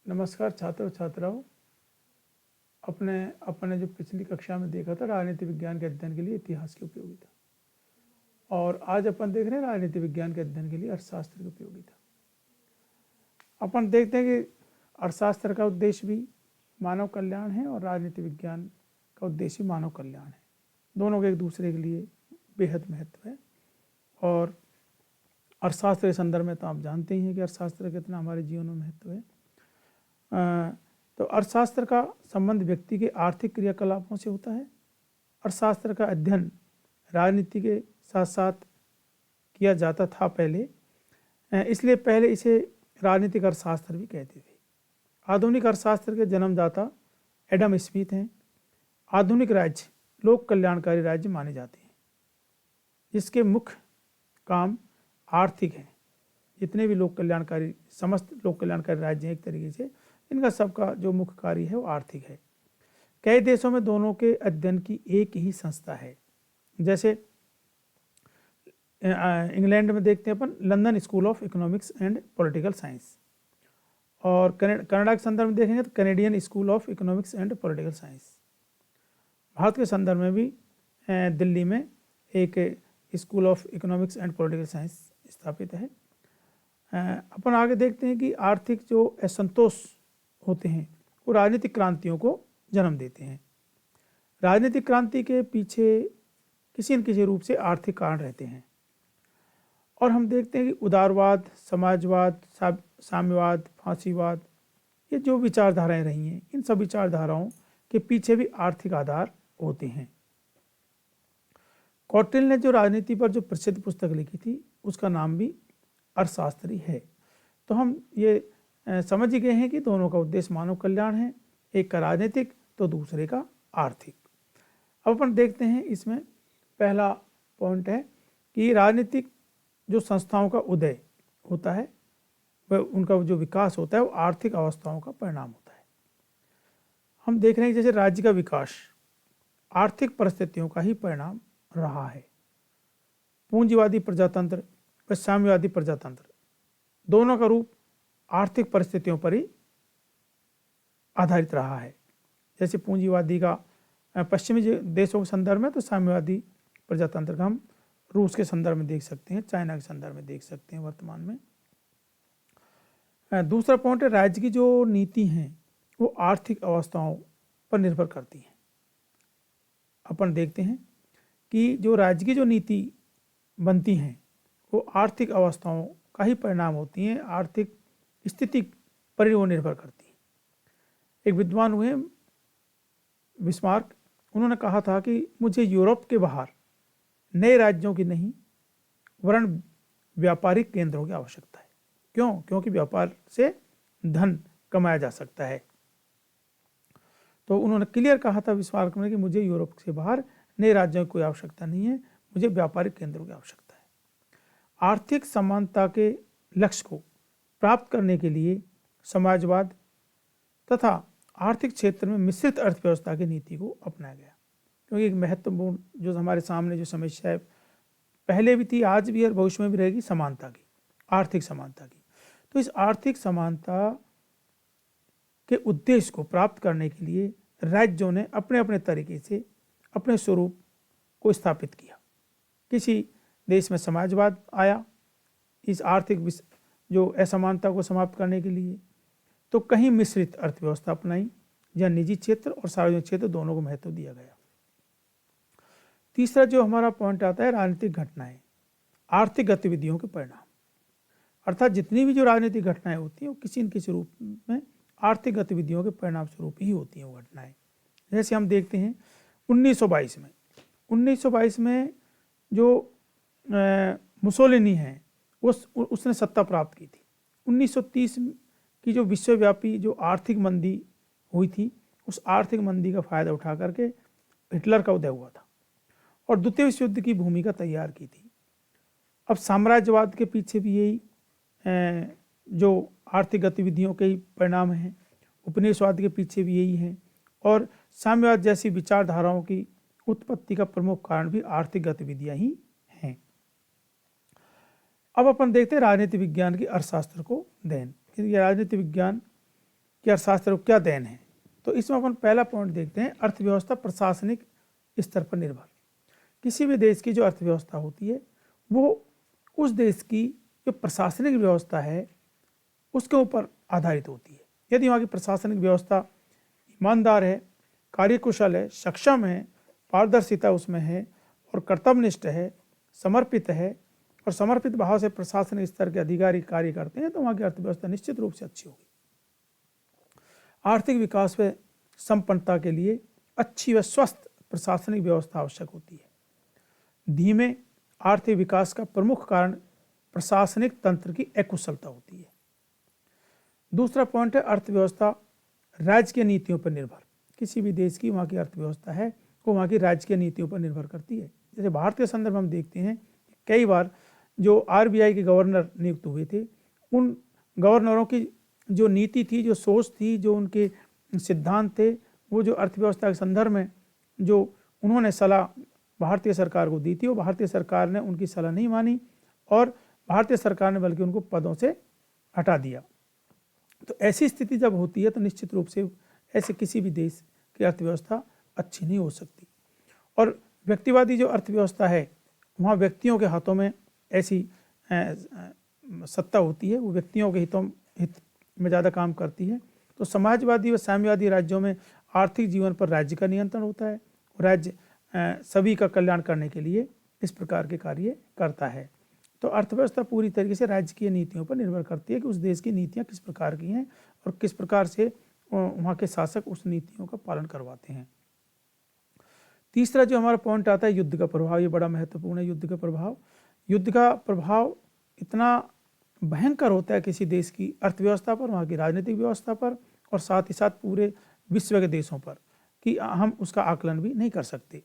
नमस्कार छात्र और छात्राओं। अपने जो पिछली कक्षा में देखा था राजनीति विज्ञान के अध्ययन के लिए इतिहास की उपयोगिता, और आज अपन देख रहे हैं राजनीति विज्ञान के अध्ययन के लिए अर्थशास्त्र की उपयोगिता। अपन देखते हैं कि अर्थशास्त्र का उद्देश्य भी मानव कल्याण है और राजनीति विज्ञान का उद्देश्य भी मानव कल्याण है। दोनों के एक दूसरे के लिए बेहद महत्व है। और अर्थशास्त्र के संदर्भ में तो आप जानते ही हैं कि अर्थशास्त्र कितना हमारे जीवन में महत्व है। तो अर्थशास्त्र का संबंध व्यक्ति के आर्थिक क्रियाकलापों से होता है। अर्थशास्त्र का अध्ययन राजनीति के साथ साथ किया जाता था पहले, इसलिए पहले इसे राजनीतिक अर्थशास्त्र भी कहते थे। आधुनिक अर्थशास्त्र के जन्मदाता एडम स्मिथ हैं। आधुनिक राज्य लोक कल्याणकारी राज्य माने जाते हैं, जिसके मुख्य काम आर्थिक हैं। जितने भी लोक कल्याणकारी समस्त लोक कल्याणकारी राज्य हैं, एक तरीके से इनका सबका जो मुख्य कार्य है वो आर्थिक है। कई देशों में दोनों के अध्ययन की एक ही संस्था है। जैसे इंग्लैंड में देखते हैं अपन London school of economics and political science, और कनाडा के संदर्भ में देखेंगे तो Canadian school of economics and political science. Bharat के संदर्भ में भी दिल्ली में एक school of economics and political science स्थापित है। अपन आगे देखते हैं कि आर्थिक जो असंतोष होते हैं वो राजनीतिक क्रांतियों को जन्म देते हैं। राजनीतिक क्रांति के पीछे किसी न किसी रूप से आर्थिक कारण रहते हैं, और हम देखते हैं कि उदारवाद, समाजवाद, साम्यवाद, फांसीवाद, ये जो विचारधाराएं रही हैं, इन सब विचारधाराओं के पीछे भी आर्थिक आधार होते हैं। कौटिल्य ने जो राजनीति पर जो प्रसिद्ध पुस्तक लिखी थी उसका नाम भी अर्थशास्त्री है। तो हम ये समझ गए हैं कि दोनों का उद्देश्य मानव कल्याण है, एक का राजनीतिक तो दूसरे का आर्थिक। अब अपन देखते हैं, इसमें पहला पॉइंट है कि राजनीतिक जो संस्थाओं का उदय होता है वह उनका जो विकास होता है वो आर्थिक अवस्थाओं का परिणाम होता है। हम देख रहे हैं जैसे राज्य का विकास आर्थिक परिस्थितियों का ही परिणाम रहा है। पूंजीवादी प्रजातंत्र व साम्यवादी प्रजातंत्र दोनों का रूप आर्थिक परिस्थितियों पर ही आधारित रहा है। जैसे पूंजीवादी का पश्चिमी देशों के संदर्भ में, तो साम्यवादी प्रजातंत्र का हम रूस के संदर्भ में देख सकते हैं, चाइना के संदर्भ में देख सकते हैं वर्तमान में। दूसरा पॉइंट है राज्य की जो नीति हैं वो आर्थिक अवस्थाओं पर निर्भर करती हैं। अपन देखते हैं कि जो राज्य की जो नीति बनती हैं वो आर्थिक अवस्थाओं का ही परिणाम होती हैं, आर्थिक स्थिति पर वो निर्भर करती है। एक विद्वान हुए बिस्मार्क, उन्होंने कहा था कि मुझे यूरोप के बाहर नए राज्यों की नहीं वरन व्यापारिक केंद्रों की आवश्यकता है। क्यों? क्योंकि व्यापार से धन कमाया जा सकता है। तो उन्होंने क्लियर कहा था बिस्मार्क ने कि मुझे यूरोप से बाहर नए राज्यों की कोई आवश्यकता नहीं है, मुझे व्यापारिक केंद्रों की आवश्यकता है। आर्थिक समानता के लक्ष्य को प्राप्त करने के लिए समाजवाद तथा आर्थिक क्षेत्र में मिश्रित अर्थव्यवस्था की नीति को अपनाया गया। क्योंकि एक महत्वपूर्ण जो हमारे सामने जो समस्या है, पहले भी थी, आज भी और भविष्य में भी रहेगी, समानता की, आर्थिक समानता की। तो इस आर्थिक समानता के उद्देश्य को प्राप्त करने के लिए राज्यों ने अपने अपने तरीके से अपने स्वरूप को स्थापित किया। किसी देश में समाजवाद आया इस आर्थिक जो असमानता को समाप्त करने के लिए, तो कहीं मिश्रित अर्थव्यवस्था अपनाई जहाँ निजी क्षेत्र और सार्वजनिक क्षेत्र दोनों को महत्व दिया गया। तीसरा जो हमारा पॉइंट आता है राजनीतिक घटनाएं आर्थिक गतिविधियों के परिणाम, अर्थात जितनी भी जो राजनीतिक घटनाएं होती हैं वो किसी न किसी रूप में आर्थिक गतिविधियों के परिणाम स्वरूप ही होती हैं वो घटनाएं। जैसे हम देखते हैं 1922 में जो मुसोलिनी है उसने सत्ता प्राप्त की थी। 1930 की जो विश्वव्यापी जो आर्थिक मंदी हुई थी, उस आर्थिक मंदी का फायदा उठा करके हिटलर का उदय हुआ था और द्वितीय विश्व युद्ध की भूमिका तैयार की थी। अब साम्राज्यवाद के पीछे भी यही जो आर्थिक गतिविधियों के ही परिणाम हैं, उपनिवेशवाद के पीछे भी यही है, और साम्यवाद जैसी विचारधाराओं की उत्पत्ति का प्रमुख कारण भी आर्थिक गतिविधियां ही हैं। अब अपन देखते हैं राजनीति विज्ञान की अर्थशास्त्र को देन। राजनीति विज्ञान कि अर्थशास्त्र को क्या देन है। तो इसमें अपन पहला पॉइंट देखते हैं, अर्थव्यवस्था प्रशासनिक स्तर पर निर्भर। किसी भी देश की जो अर्थव्यवस्था होती है वो उस देश की जो प्रशासनिक व्यवस्था है उसके ऊपर आधारित होती है। यदि वहाँ की प्रशासनिक व्यवस्था ईमानदार है, कार्यकुशल है, सक्षम है, पारदर्शिता उसमें है और कर्तव्यनिष्ठ है, समर्पित है और समर्पित भाव से प्रशासनिक स्तर के अधिकारी कार्य करते हैं, तो वहाँ की अर्थव्यवस्था निश्चित रूप से अच्छी होगी। आर्थिक विकास व संपन्नता के लिए अच्छी व स्वस्थ प्रशासनिक व्यवस्था आवश्यक होती है। धीमे आर्थिक विकास का प्रमुख कारण प्रशासनिक तंत्र की अकुशलता होती है। दूसरा पॉइंट है, अर्थव्यवस्था राजकीय नीतियों पर निर्भर। किसी भी देश की वहाँ की अर्थव्यवस्था है वो वहाँ की राजकीय नीतियों पर निर्भर करती है। जैसे भारत के संदर्भ में हम देखते हैं कई बार जो RBI के गवर्नर नियुक्त हुए थे, उन गवर्नरों की जो नीति थी, जो सोच थी, जो उनके सिद्धांत थे, वो जो अर्थव्यवस्था के संदर्भ में जो उन्होंने सलाह भारतीय सरकार को दी थी, वो भारतीय सरकार ने उनकी सलाह नहीं मानी और भारतीय सरकार ने बल्कि उनको पदों से हटा दिया। तो ऐसी स्थिति जब होती है तो निश्चित रूप से ऐसे किसी भी देश की अर्थव्यवस्था अच्छी नहीं हो सकती। और व्यक्तिवादी जो अर्थव्यवस्था है वहाँ व्यक्तियों के हाथों में ऐसी सत्ता होती है, वो व्यक्तियों के हित में ज़्यादा काम करती है। तो समाजवादी व साम्यवादी राज्यों में आर्थिक जीवन पर राज्य का नियंत्रण होता है। राज्य सभी का कल्याण करने के लिए इस प्रकार के कार्य करता है। तो अर्थव्यवस्था पूरी तरीके से राजकीय नीतियों पर निर्भर करती है कि उस देश की नीतियाँ किस प्रकार की हैं और किस प्रकार से वहाँ के शासक उस नीतियों का पालन करवाते हैं। तीसरा जो हमारा पॉइंट आता है, युद्ध का प्रभाव। ये बड़ा महत्वपूर्ण है, युद्ध का प्रभाव। युद्ध का प्रभाव इतना भयंकर होता है किसी देश की अर्थव्यवस्था पर, वहाँ की राजनीतिक व्यवस्था पर और साथ ही साथ पूरे विश्व के देशों पर कि हम उसका आकलन भी नहीं कर सकते।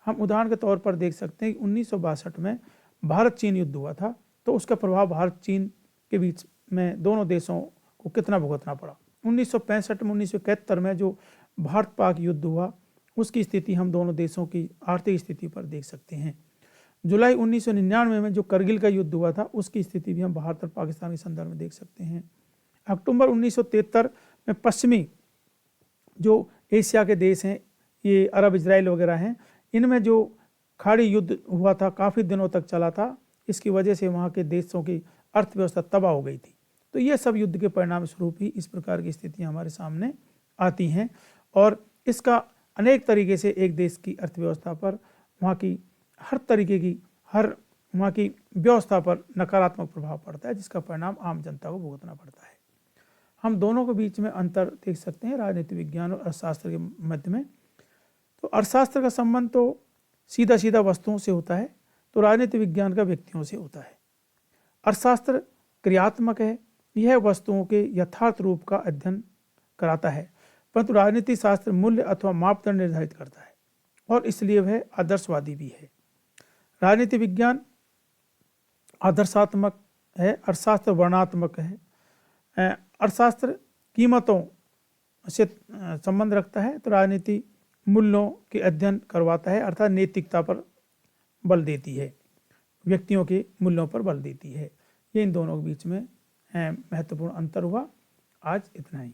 हम उदाहरण के तौर पर देख सकते हैं कि 1962 में भारत चीन युद्ध हुआ था, तो उसका प्रभाव भारत चीन के बीच में दोनों देशों को कितना भुगतना पड़ा। 1965 में 1971 में जो भारत पाक युद्ध हुआ उसकी स्थिति हम दोनों देशों की आर्थिक स्थिति पर देख सकते हैं। जुलाई 1999 में जो करगिल का युद्ध हुआ था उसकी स्थिति भी हम भारत और पाकिस्तान के संदर्भ में देख सकते हैं। अक्टूबर 1973 में पश्चिमी जो एशिया के देश हैं, ये अरब इजराइल वगैरह हैं, इनमें जो खाड़ी युद्ध हुआ था काफ़ी दिनों तक चला था, इसकी वजह से वहाँ के देशों की अर्थव्यवस्था तबाह हो गई थी। तो ये सब युद्ध के परिणाम स्वरूप ही इस प्रकार की स्थितियाँ हमारे सामने आती हैं और इसका अनेक तरीके से एक देश की अर्थव्यवस्था पर, वहाँ की हर तरीके की वहाँ की व्यवस्था पर नकारात्मक प्रभाव पड़ता है, जिसका परिणाम आम जनता को भुगतना पड़ता है। हम दोनों के बीच में अंतर देख सकते हैं राजनीति विज्ञान और अर्थशास्त्र के मध्य में। तो अर्थशास्त्र का संबंध तो सीधा सीधा वस्तुओं से होता है, तो राजनीति विज्ञान का व्यक्तियों से होता है। अर्थशास्त्र क्रियात्मक है, यह वस्तुओं के यथार्थ रूप का अध्ययन कराता है, परंतु राजनीति शास्त्र मूल्य अथवा मापदंड निर्धारित करता है और इसलिए वह आदर्शवादी भी है। राजनीति विज्ञान आदर्शात्मक है, अर्थशास्त्र वर्णात्मक है। अर्थशास्त्र कीमतों से संबंध रखता है, तो राजनीति मूल्यों के अध्ययन करवाता है, अर्थात नैतिकता पर बल देती है, व्यक्तियों के मूल्यों पर बल देती है। ये इन दोनों के बीच में महत्वपूर्ण अंतर हुआ। आज इतना ही।